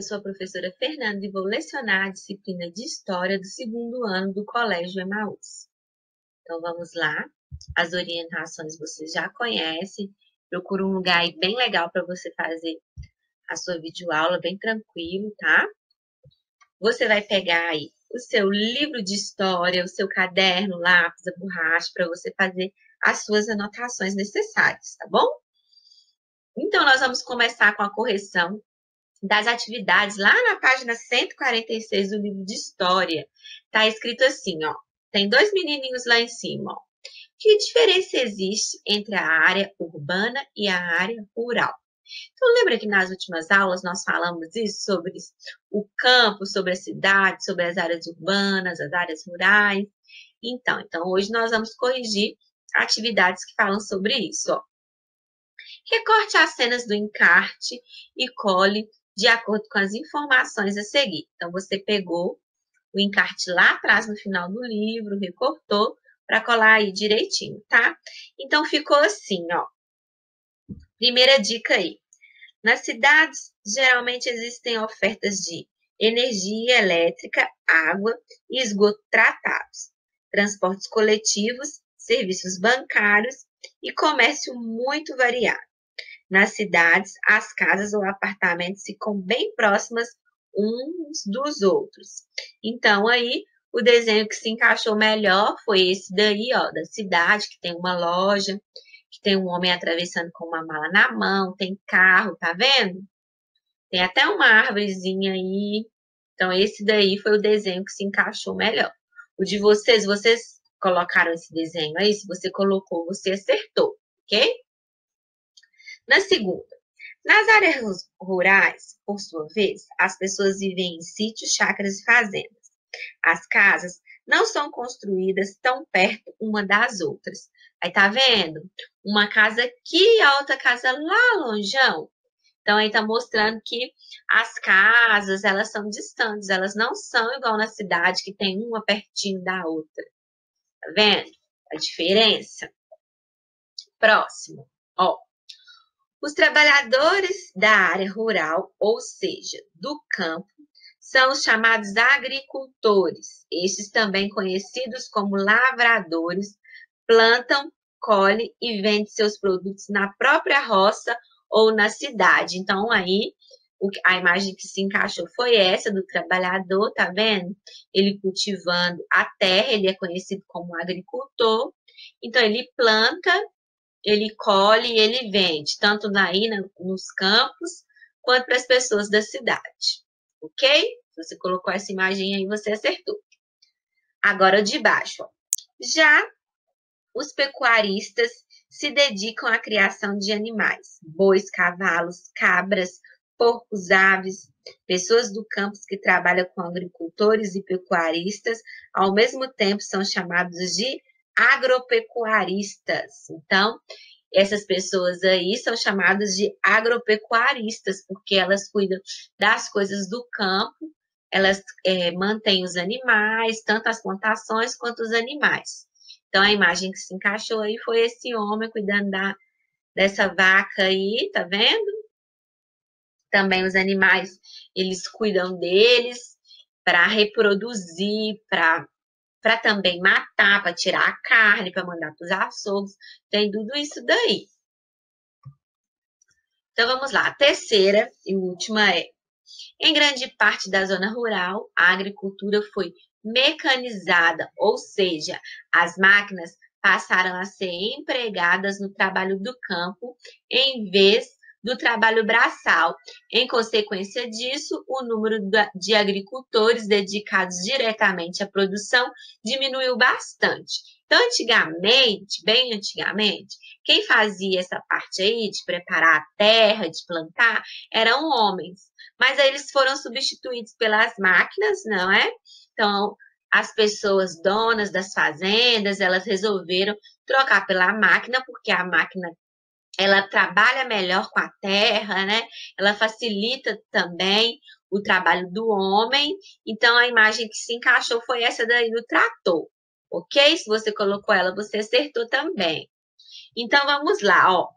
Eu sou a professora Fernanda e vou lecionar a disciplina de História do segundo ano do Colégio Emaús. Então, vamos lá. As orientações você já conhece. Procura um lugar aí bem legal para você fazer a sua videoaula, bem tranquilo, tá? Você vai pegar aí o seu livro de história, o seu caderno, lápis, a borracha, para você fazer as suas anotações necessárias, tá bom? Então, nós vamos começar com a correção das atividades lá na página 146 do livro de História. Tá escrito assim, ó. Tem dois menininhos lá em cima, ó. Que diferença existe entre a área urbana e a área rural? Então, lembra que nas últimas aulas nós falamos isso sobre o campo, sobre a cidade, sobre as áreas urbanas, as áreas rurais? Então hoje nós vamos corrigir atividades que falam sobre isso, ó. Recorte as cenas do encarte e cole de acordo com as informações a seguir. Então, você pegou o encarte lá atrás, no final do livro, recortou para colar aí direitinho, tá? Então, ficou assim, ó. Primeira dica aí. Nas cidades, geralmente existem ofertas de energia elétrica, água e esgoto tratados, transportes coletivos, serviços bancários e comércio muito variado. Nas cidades, as casas ou apartamentos ficam bem próximas uns dos outros. Então, aí, o desenho que se encaixou melhor foi esse daí, ó, da cidade, que tem uma loja, que tem um homem atravessando com uma mala na mão, tem carro, tá vendo? Tem até uma árvorezinha aí. Então, esse daí foi o desenho que se encaixou melhor. O de vocês colocaram esse desenho aí? Se você colocou, você acertou, ok? Na segunda, nas áreas rurais, por sua vez, as pessoas vivem em sítios, chácaras e fazendas. As casas não são construídas tão perto uma das outras. Aí tá vendo? Uma casa aqui e a outra casa lá longeão. Então aí tá mostrando que as casas, elas são distantes, elas não são igual na cidade que tem uma pertinho da outra. Tá vendo a diferença? Próximo, ó. Os trabalhadores da área rural, ou seja, do campo, são os chamados agricultores. Estes também conhecidos como lavradores, plantam, colhem e vendem seus produtos na própria roça ou na cidade. Então, aí, a imagem que se encaixou foi essa do trabalhador, tá vendo? Ele cultivando a terra, ele é conhecido como agricultor. Então, ele planta, ele colhe e ele vende, tanto nos campos, quanto para as pessoas da cidade. Ok? Você colocou essa imagem aí, você acertou. Agora, de baixo, ó. Já os pecuaristas se dedicam à criação de animais. Bois, cavalos, cabras, porcos, aves. Pessoas do campo que trabalham com agricultores e pecuaristas, ao mesmo tempo são chamados de agropecuaristas. Então, essas pessoas aí são chamadas de agropecuaristas, porque elas cuidam das coisas do campo, elas mantêm os animais, tanto as plantações quanto os animais. Então, a imagem que se encaixou aí foi esse homem cuidando dessa vaca aí, tá vendo? Também os animais, eles cuidam deles para reproduzir, para também matar, para tirar a carne, para mandar para os açougues. Tem tudo isso daí. Então, vamos lá. A terceira e última é: em grande parte da zona rural, a agricultura foi mecanizada, ou seja, as máquinas passaram a ser empregadas no trabalho do campo em vez do trabalho braçal. Em consequência disso, o número de agricultores dedicados diretamente à produção diminuiu bastante. Então, antigamente, bem antigamente, quem fazia essa parte aí de preparar a terra, de plantar, eram homens. Mas aí eles foram substituídos pelas máquinas, não é? Então, as pessoas donas das fazendas, elas resolveram trocar pela máquina, porque a máquina, ela trabalha melhor com a terra, né? Ela facilita também o trabalho do homem. Então, a imagem que se encaixou foi essa daí do trator, ok? Se você colocou ela, você acertou também. Então, vamos lá, ó.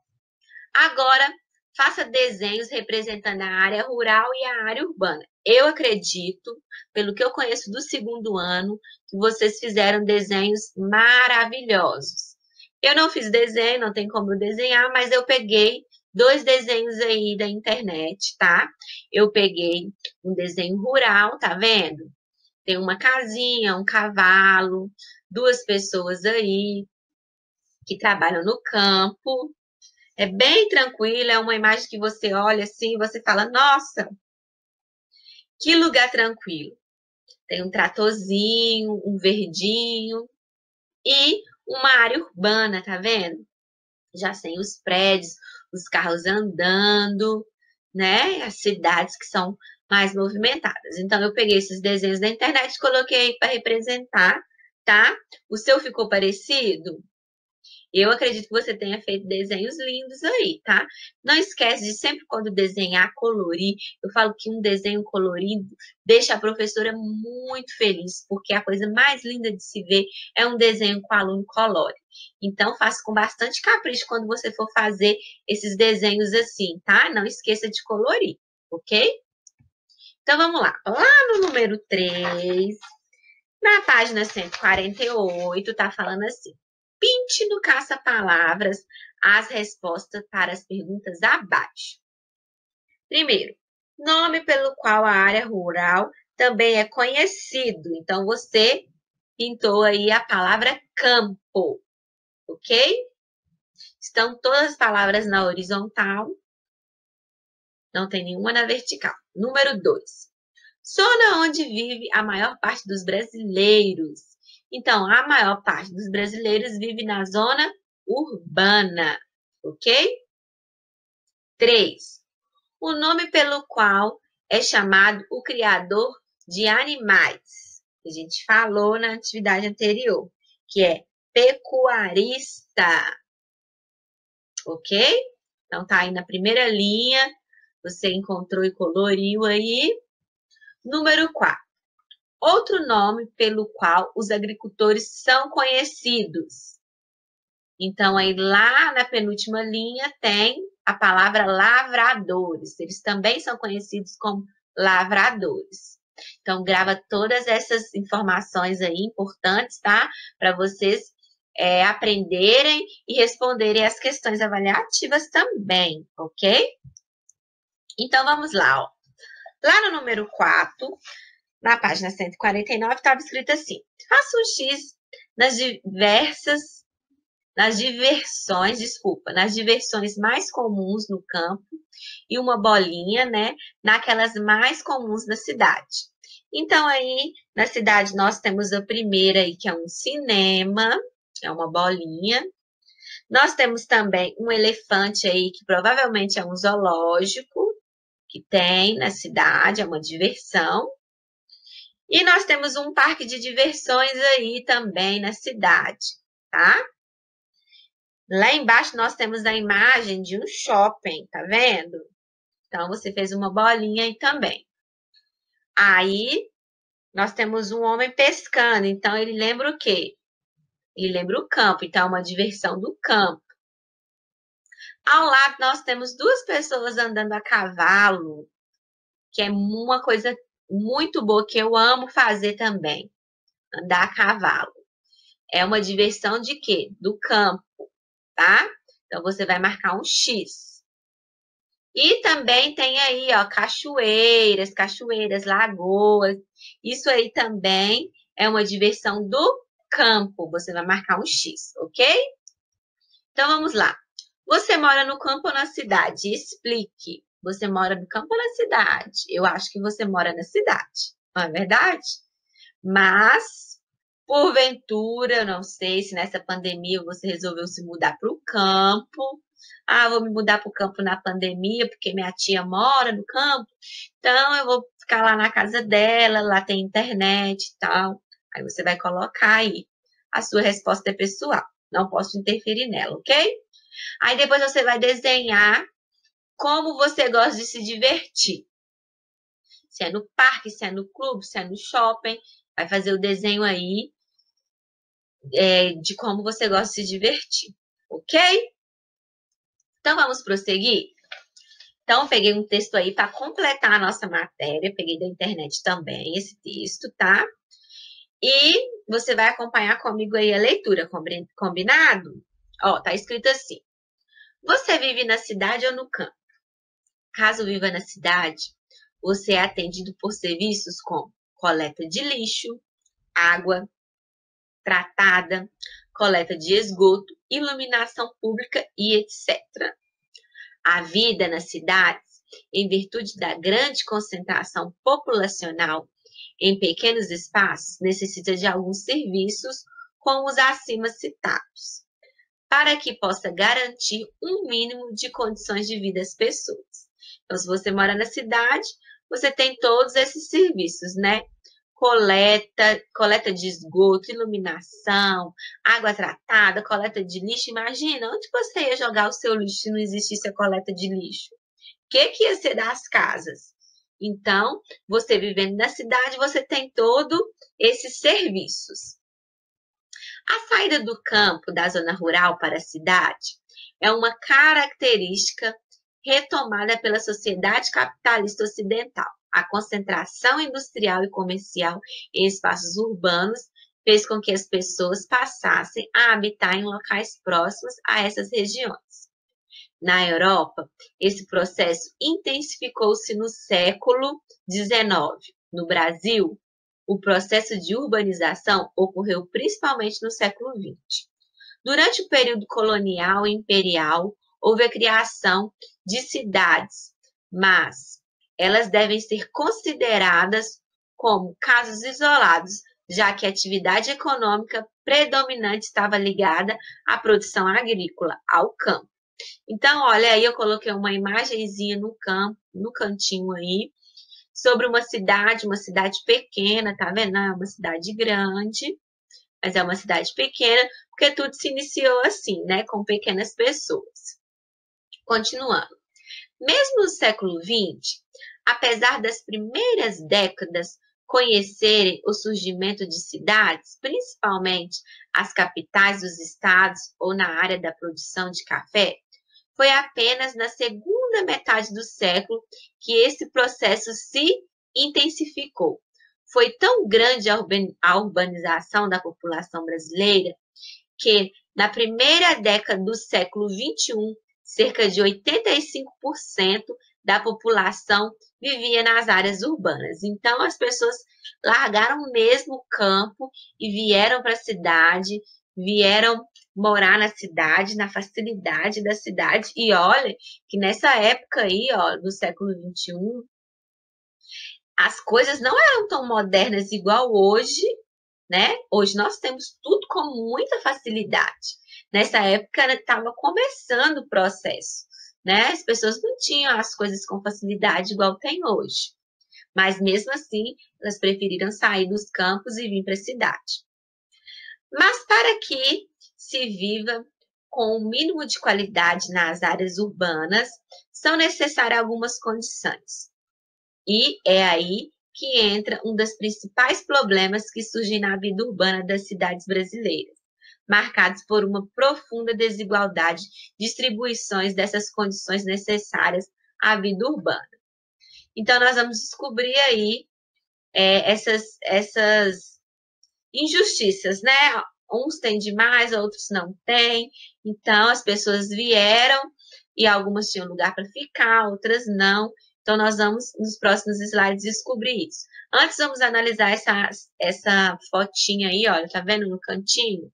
Agora, Faça desenhos representando a área rural e a área urbana. Eu acredito, pelo que eu conheço do segundo ano, que vocês fizeram desenhos maravilhosos. Eu não fiz desenho, não tem como eu desenhar, mas eu peguei 2 desenhos aí da internet, tá? Eu peguei um desenho rural, tá vendo? Tem uma casinha, um cavalo, 2 pessoas aí que trabalham no campo. É bem tranquilo, é uma imagem que você olha assim, você fala, nossa, que lugar tranquilo. Tem um tratorzinho, um verdinho e uma área urbana, tá vendo? Já sem os prédios, os carros andando, né? As cidades que são mais movimentadas. Então, eu peguei esses desenhos da internet e coloquei para representar, tá? O seu ficou parecido? Eu acredito que você tenha feito desenhos lindos aí, tá? Não esquece de sempre quando desenhar, colorir. Eu falo que um desenho colorido deixa a professora muito feliz, porque a coisa mais linda de se ver é um desenho que o aluno colore. Então, faça com bastante capricho quando você for fazer esses desenhos assim, tá? Não esqueça de colorir, ok? Então, vamos lá. Lá no número 3, na página 148, tá falando assim. Pinte no caça-palavras as respostas para as perguntas abaixo. Primeiro, nome pelo qual a área rural também é conhecido. Então, você pintou aí a palavra campo, ok? Estão todas as palavras na horizontal, não tem nenhuma na vertical. Número 2. Zona onde vive a maior parte dos brasileiros. Então, a maior parte dos brasileiros vive na zona urbana, ok? 3. O nome pelo qual é chamado o criador de animais. A gente falou na atividade anterior, que é pecuarista, ok? Então, tá aí na primeira linha, você encontrou e coloriu aí. Número 4. Outro nome pelo qual os agricultores são conhecidos. Então, aí lá na penúltima linha tem a palavra lavradores. Eles também são conhecidos como lavradores. Então, grava todas essas informações aí importantes, tá? Para vocês aprenderem e responderem as questões avaliativas também, ok? Então, vamos lá, ó. Lá no número 4, na página 149, estava escrito assim: faça um X nas diversões mais comuns no campo e uma bolinha, né, naquelas mais comuns na cidade. Então, aí, na cidade, nós temos a primeira aí, que é um cinema, é uma bolinha. Nós temos também um elefante aí, que provavelmente é um zoológico, que tem na cidade, é uma diversão. E nós temos um parque de diversões aí também na cidade, tá? Lá embaixo nós temos a imagem de um shopping, tá vendo? Então, você fez uma bolinha aí também. Aí, nós temos um homem pescando. Então, ele lembra o quê? Ele lembra o campo. Então, é uma diversão do campo. Ao lado, nós temos 2 pessoas andando a cavalo, que é uma coisa muito boa, que eu amo fazer também. Andar a cavalo. É uma diversão de quê? Do campo, tá? Então, você vai marcar um X. E também tem aí, ó, cachoeiras, lagoas. Isso aí também é uma diversão do campo. Você vai marcar um X, ok? Então, vamos lá. Você mora no campo ou na cidade? Explique. Você mora no campo ou na cidade? Eu acho que você mora na cidade, não é verdade? Mas, porventura, eu não sei se nessa pandemia você resolveu se mudar para o campo. Ah, vou me mudar para o campo na pandemia, porque minha tia mora no campo. Então, eu vou ficar lá na casa dela, lá tem internet e tal. Aí você vai colocar aí. A sua resposta é pessoal. Não posso interferir nela, ok? Aí depois você vai desenhar como você gosta de se divertir. Se é no parque, se é no clube, se é no shopping. Vai fazer o desenho aí de como você gosta de se divertir, ok? Então, vamos prosseguir? Então, eu peguei um texto aí para completar a nossa matéria, peguei da internet também esse texto, tá? E você vai acompanhar comigo aí a leitura, combinado? Ó, tá escrito assim: você vive na cidade ou no campo? Caso viva na cidade, você é atendido por serviços como coleta de lixo, água tratada, coleta de esgoto, iluminação pública e etc. A vida nas cidades, em virtude da grande concentração populacional em pequenos espaços, necessita de alguns serviços, como os acima citados, para que possa garantir um mínimo de condições de vida às pessoas. Então, se você mora na cidade, você tem todos esses serviços, né? Coleta de esgoto, iluminação, água tratada, coleta de lixo. Imagina, onde você ia jogar o seu lixo se não existisse a coleta de lixo? O que ia ser das casas? Então, você vivendo na cidade, você tem todos esses serviços. A saída do campo, da zona rural para a cidade, é uma característica retomada pela sociedade capitalista ocidental. A concentração industrial e comercial em espaços urbanos fez com que as pessoas passassem a habitar em locais próximos a essas regiões. Na Europa, esse processo intensificou-se no século XIX. No Brasil, o processo de urbanização ocorreu principalmente no século XX. Durante o período colonial e imperial, houve a criação de cidades, mas elas devem ser consideradas como casos isolados, já que a atividade econômica predominante estava ligada à produção agrícola, ao campo. Então, olha aí, eu coloquei uma imagenzinha no campo, no cantinho aí, sobre uma cidade pequena, tá vendo? Não é uma cidade grande, mas é uma cidade pequena, porque tudo se iniciou assim, né? Com pequenas pessoas. Continuando. Mesmo no século XX, apesar das primeiras décadas conhecerem o surgimento de cidades, principalmente as capitais dos estados ou na área da produção de café, foi apenas na segunda metade do século que esse processo se intensificou. Foi tão grande a urbanização da população brasileira que, na primeira década do século XXI, cerca de 85% da população vivia nas áreas urbanas. Então, as pessoas largaram mesmo o campo e vieram para a cidade, vieram morar na cidade, na facilidade da cidade. E olha que nessa época aí, ó, do século XXI, as coisas não eram tão modernas igual hoje, né? Hoje nós temos tudo com muita facilidade. Nessa época estava começando o processo, né? As pessoas não tinham as coisas com facilidade igual tem hoje. Mas mesmo assim, elas preferiram sair dos campos e vir para a cidade. Mas para que se viva com o mínimo de qualidade nas áreas urbanas, são necessárias algumas condições. E é aí que entra um dos principais problemas que surgem na vida urbana das cidades brasileiras, marcados por uma profunda desigualdade de distribuições dessas condições necessárias à vida urbana. Então, nós vamos descobrir aí essas injustiças, né? Uns têm demais, outros não têm. Então, as pessoas vieram e algumas tinham lugar para ficar, outras não. Então, nós vamos, nos próximos slides, descobrir isso. Antes, vamos analisar essa fotinha aí, olha, tá vendo no cantinho?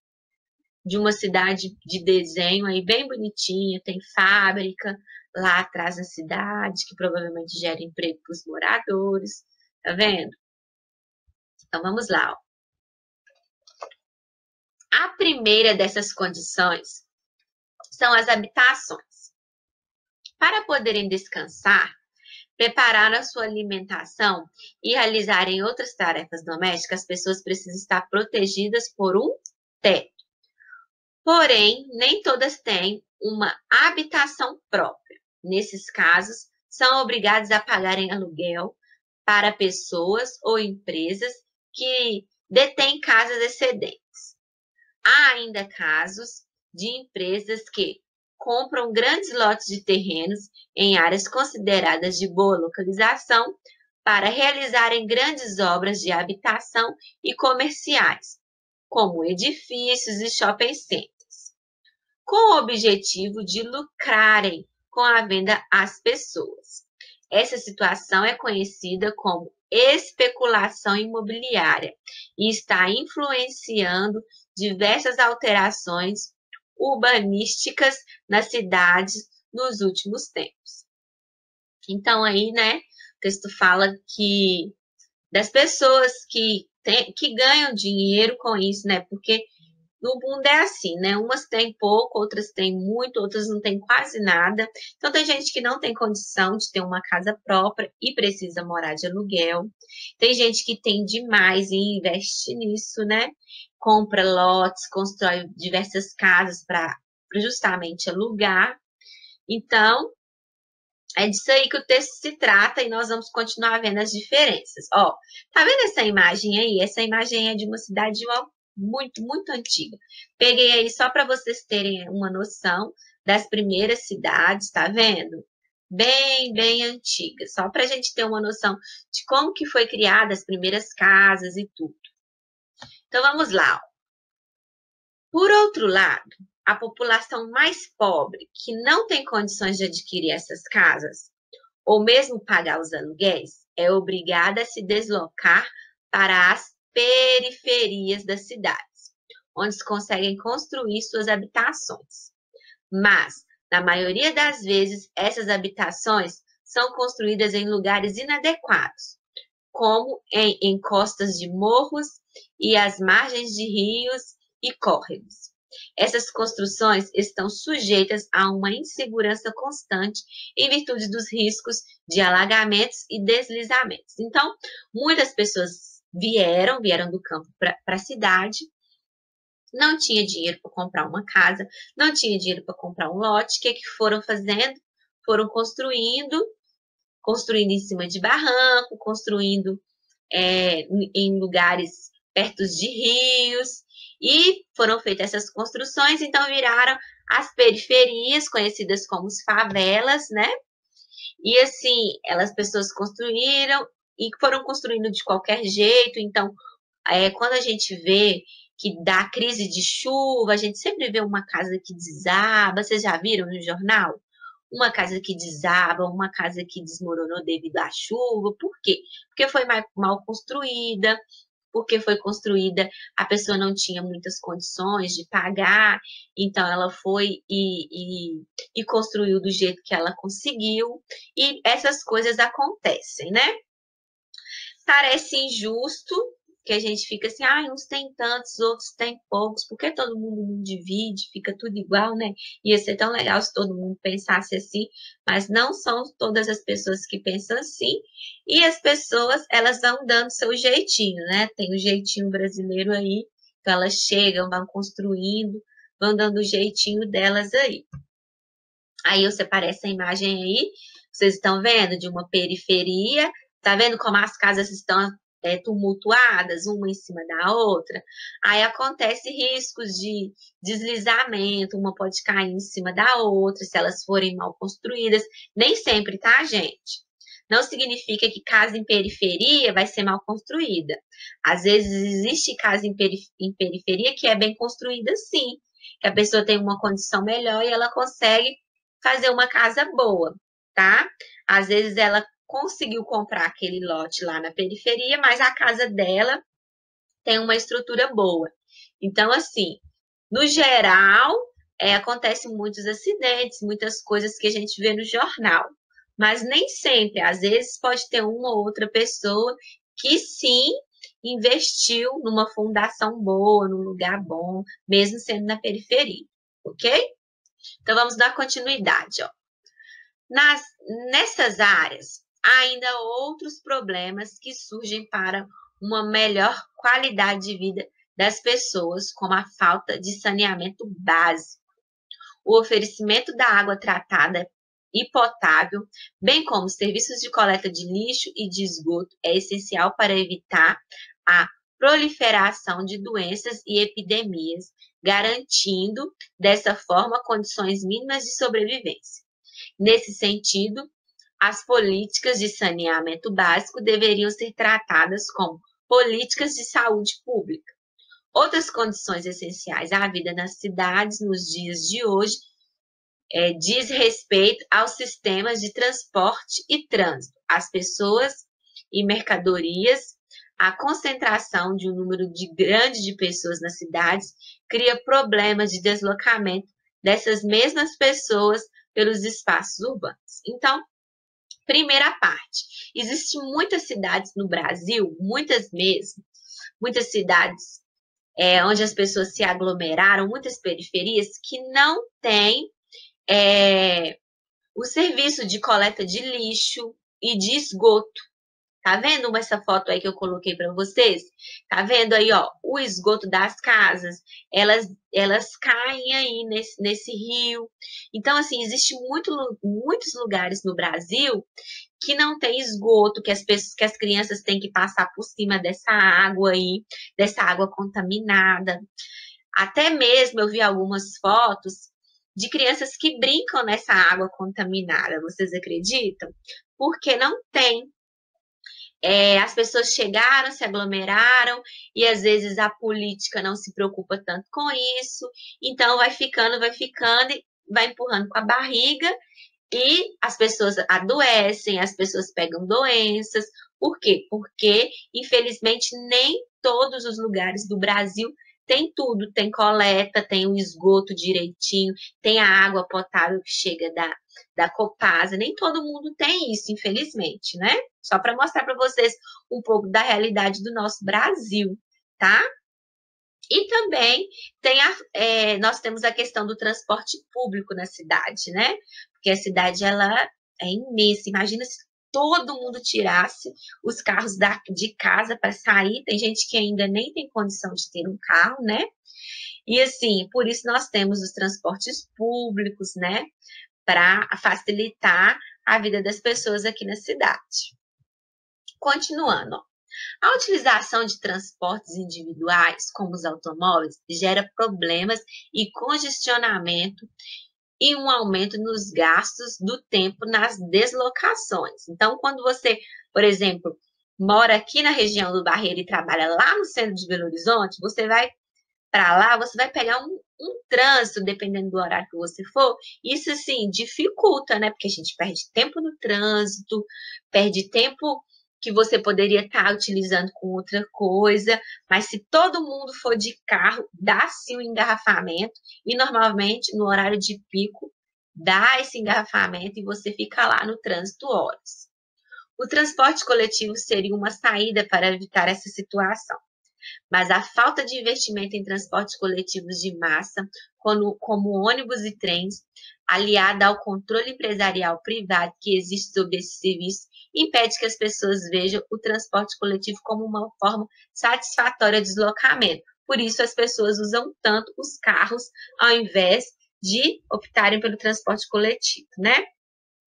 De uma cidade de desenho aí, bem bonitinha, tem fábrica lá atrás da cidade, que provavelmente gera emprego para os moradores, tá vendo? Então, vamos lá, ó. A primeira dessas condições são as habitações. Para poderem descansar, preparar a sua alimentação e realizarem outras tarefas domésticas, as pessoas precisam estar protegidas por um teto. Porém, nem todas têm uma habitação própria. Nesses casos, são obrigadas a pagarem aluguel para pessoas ou empresas que detêm casas excedentes. Há ainda casos de empresas que, compram grandes lotes de terrenos em áreas consideradas de boa localização para realizarem grandes obras de habitação e comerciais, como edifícios e shopping centers, com o objetivo de lucrarem com a venda às pessoas. Essa situação é conhecida como especulação imobiliária e está influenciando diversas alterações urbanísticas nas cidades nos últimos tempos. Então, aí, né, o texto fala que das pessoas que ganham dinheiro com isso, né, porque no mundo é assim, né? Umas têm pouco, outras têm muito, outras não têm quase nada. Então, tem gente que não tem condição de ter uma casa própria e precisa morar de aluguel. Tem gente que tem demais e investe nisso, né? Compra lotes, constrói diversas casas para justamente alugar. Então, é disso aí que o texto se trata e nós vamos continuar vendo as diferenças. Ó, tá vendo essa imagem aí? Essa imagem é de uma cidade muito, muito antiga. Peguei aí só para vocês terem uma noção das primeiras cidades, tá vendo? Bem, bem antiga, só para a gente ter uma noção de como que foi criada as primeiras casas e tudo. Então, vamos lá. Ó. Por outro lado, a população mais pobre, que não tem condições de adquirir essas casas, ou mesmo pagar os aluguéis, é obrigada a se deslocar para as periferias das cidades, onde se conseguem construir suas habitações. Mas, na maioria das vezes, essas habitações são construídas em lugares inadequados, como em encostas de morros e às margens de rios e córregos. Essas construções estão sujeitas a uma insegurança constante em virtude dos riscos de alagamentos e deslizamentos. Então, muitas pessoas vieram do campo para a cidade, não tinha dinheiro para comprar uma casa, não tinha dinheiro para comprar um lote. O que foram fazendo? Foram construindo em cima de barranco, construindo em lugares perto de rios, e foram feitas essas construções, então viraram as periferias, conhecidas como favelas, né? E assim, as pessoas construíram e foram construindo de qualquer jeito. Então, quando a gente vê que dá crise de chuva, a gente sempre vê uma casa que desaba. Vocês já viram no jornal? Uma casa que desaba, uma casa que desmoronou devido à chuva. Por quê? Porque foi mal construída, porque foi construída, a pessoa não tinha muitas condições de pagar, então ela foi e construiu do jeito que ela conseguiu, e essas coisas acontecem, né? Parece injusto, que a gente fica assim, uns têm tantos, outros têm poucos, porque todo mundo não divide, fica tudo igual, né? Ia ser tão legal se todo mundo pensasse assim, mas não são todas as pessoas que pensam assim, e as pessoas, elas vão dando seu jeitinho, né? Tem o jeitinho brasileiro aí, então elas chegam, vão construindo, vão dando o jeitinho delas aí. Aí eu separei essa imagem aí, vocês estão vendo, de uma periferia. Tá vendo como as casas estão tumultuadas, uma em cima da outra? Aí acontece riscos de deslizamento, uma pode cair em cima da outra, se elas forem mal construídas. Nem sempre, tá, gente? Não significa que casa em periferia vai ser mal construída. Às vezes existe casa em periferia que é bem construída, sim. Que a pessoa tem uma condição melhor e ela consegue fazer uma casa boa, tá? Às vezes ela conseguiu comprar aquele lote lá na periferia, mas a casa dela tem uma estrutura boa. Então, assim, no geral, acontecem muitos acidentes, muitas coisas que a gente vê no jornal. Mas nem sempre, às vezes pode ter uma ou outra pessoa que sim investiu numa fundação boa, num lugar bom, mesmo sendo na periferia, ok? Então, vamos dar continuidade, ó. Nessas áreas, há ainda outros problemas que surgem para uma melhor qualidade de vida das pessoas, como a falta de saneamento básico, o oferecimento da água tratada e potável, bem como serviços de coleta de lixo e de esgoto, é essencial para evitar a proliferação de doenças e epidemias, garantindo, dessa forma, condições mínimas de sobrevivência. Nesse sentido, as políticas de saneamento básico deveriam ser tratadas como políticas de saúde pública. Outras condições essenciais à vida nas cidades nos dias de hoje diz respeito aos sistemas de transporte e trânsito, às pessoas e mercadorias. A concentração de um número grande de pessoas nas cidades cria problemas de deslocamento dessas mesmas pessoas pelos espaços urbanos. Então, primeira parte, existem muitas cidades no Brasil, muitas mesmo, muitas cidades onde as pessoas se aglomeraram, muitas periferias que não têm o serviço de coleta de lixo e de esgoto. Tá vendo essa foto aí que eu coloquei para vocês? Tá vendo aí, ó, o esgoto das casas, elas caem aí nesse rio. Então, assim, existem muitos lugares no Brasil que não tem esgoto, que as crianças têm que passar por cima dessa água aí, dessa água contaminada. Até mesmo eu vi algumas fotos de crianças que brincam nessa água contaminada, vocês acreditam? Porque não tem. As pessoas chegaram, se aglomeraram e às vezes a política não se preocupa tanto com isso, então vai ficando e vai empurrando com a barriga e as pessoas adoecem, as pessoas pegam doenças. Por quê? Porque, infelizmente, nem todos os lugares do Brasil tem tudo, tem coleta, tem o esgoto direitinho, tem a água potável que chega da Copasa, nem todo mundo tem isso, infelizmente, né? Só para mostrar para vocês um pouco da realidade do nosso Brasil, tá? E também nós temos a questão do transporte público na cidade, né? Porque a cidade, ela é imensa. Imagina se todo mundo tirasse os carros de casa para sair. Tem gente que ainda nem tem condição de ter um carro, né? E assim, por isso nós temos os transportes públicos, né? Para facilitar a vida das pessoas aqui na cidade. Continuando, ó. A utilização de transportes individuais, como os automóveis, gera problemas e congestionamento e um aumento nos gastos do tempo nas deslocações. Então, quando você, por exemplo, mora aqui na região do Barreiro e trabalha lá no centro de Belo Horizonte, você vai para lá, você vai pegar um trânsito, dependendo do horário que você for. Isso, assim, dificulta, né? Porque a gente perde tempo no trânsito, perde tempo que você poderia estar utilizando com outra coisa, mas se todo mundo for de carro, dá sim um engarrafamento, e normalmente no horário de pico dá esse engarrafamento e você fica lá no trânsito horas. O transporte coletivo seria uma saída para evitar essa situação, mas a falta de investimento em transportes coletivos de massa, como ônibus e trens, aliada ao controle empresarial privado que existe sobre esse serviço, impede que as pessoas vejam o transporte coletivo como uma forma satisfatória de deslocamento. Por isso, as pessoas usam tanto os carros ao invés de optarem pelo transporte coletivo, né?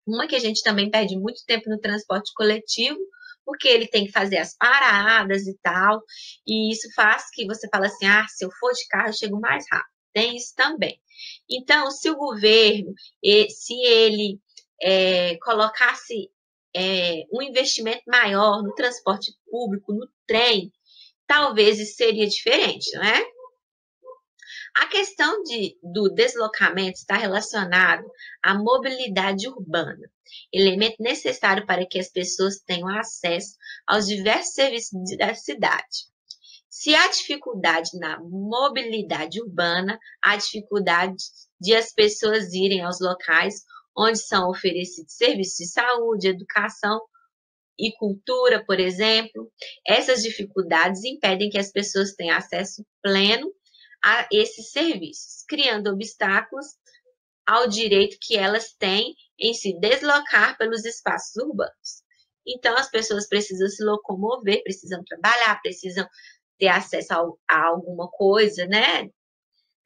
Uma que a gente também perde muito tempo no transporte coletivo, porque ele tem que fazer as paradas e tal, e isso faz que você fala assim, se eu for de carro, eu chego mais rápido. Tem isso também. Então, se o governo, se ele colocasse um investimento maior no transporte público, no trem, talvez isso seria diferente, não é? A questão do deslocamento está relacionado à mobilidade urbana, elemento necessário para que as pessoas tenham acesso aos diversos serviços da cidade. Se há dificuldade na mobilidade urbana, há dificuldade de as pessoas irem aos locais onde são oferecidos serviços de saúde, educação e cultura, por exemplo. Essas dificuldades impedem que as pessoas tenham acesso pleno a esses serviços, criando obstáculos ao direito que elas têm em se deslocar pelos espaços urbanos. Então, as pessoas precisam se locomover, precisam trabalhar, precisam ter acesso a alguma coisa, né?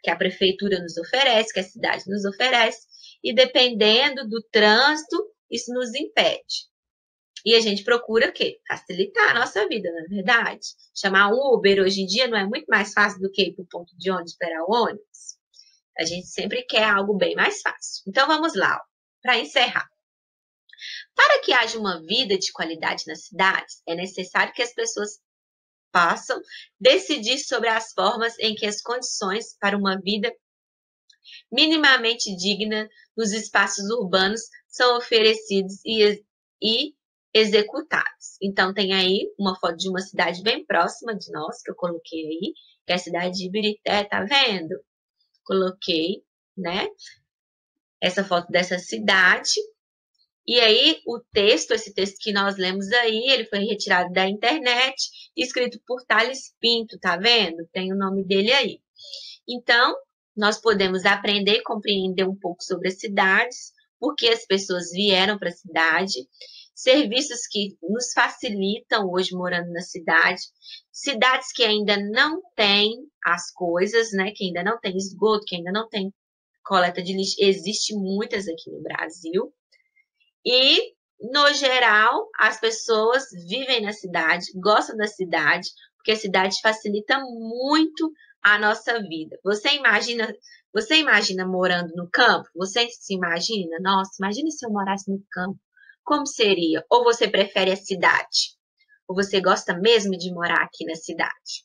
Que a prefeitura nos oferece, que a cidade nos oferece, e dependendo do trânsito, isso nos impede. E a gente procura o quê? Facilitar a nossa vida, não é verdade? Chamar um Uber hoje em dia não é muito mais fácil do que ir para o ponto de ônibus esperar o ônibus? A gente sempre quer algo bem mais fácil. Então vamos lá, para encerrar. Para que haja uma vida de qualidade nas cidades, é necessário que as pessoas possam decidir sobre as formas em que as condições para uma vida minimamente digna nos espaços urbanos são oferecidos e executados. Então, tem aí uma foto de uma cidade bem próxima de nós, que eu coloquei aí, que é a cidade de Ibirité, tá vendo? Coloquei, né? Essa foto dessa cidade. E aí, esse texto que nós lemos aí, ele foi retirado da internet, escrito por Thales Pinto, tá vendo? Tem o nome dele aí. Então, nós podemos aprender e compreender um pouco sobre as cidades, porque as pessoas vieram para a cidade, serviços que nos facilitam hoje morando na cidade, cidades que ainda não têm as coisas, né? Que ainda não tem esgoto, que ainda não tem coleta de lixo. Existem muitas aqui no Brasil. E, no geral, as pessoas vivem na cidade, gostam da cidade, porque a cidade facilita muito a nossa vida. Você imagina morando no campo? Você se imagina? Nossa, imagina se eu morasse no campo. Como seria? Ou você prefere a cidade? Ou você gosta mesmo de morar aqui na cidade?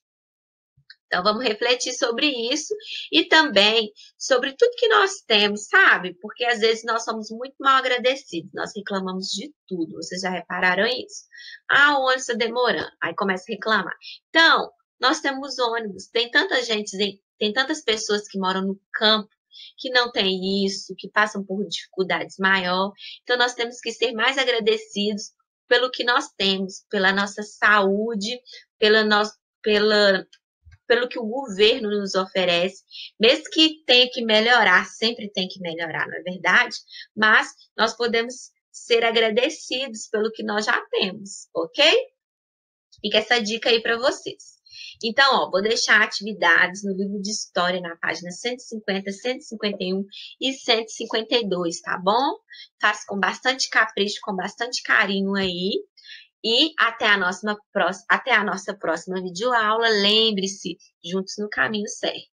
Então, vamos refletir sobre isso e também sobre tudo que nós temos, sabe? Porque às vezes nós somos muito mal agradecidos, nós reclamamos de tudo. Vocês já repararam isso? Ah, o ônibus está demorando. Aí começa a reclamar. Então, nós temos ônibus, tem tanta gente, tem tantas pessoas que moram no campo que não tem isso, que passam por dificuldades maiores. Então, nós temos que ser mais agradecidos pelo que nós temos, pela nossa saúde, pelo que o governo nos oferece, mesmo que tenha que melhorar, sempre tem que melhorar, não é verdade? Mas nós podemos ser agradecidos pelo que nós já temos, ok? Fica essa dica aí para vocês. Então, ó, vou deixar atividades no livro de história na página 150, 151 e 152, tá bom? Faça com bastante capricho, com bastante carinho aí. E até a nossa próxima videoaula. Lembre-se, juntos no caminho certo.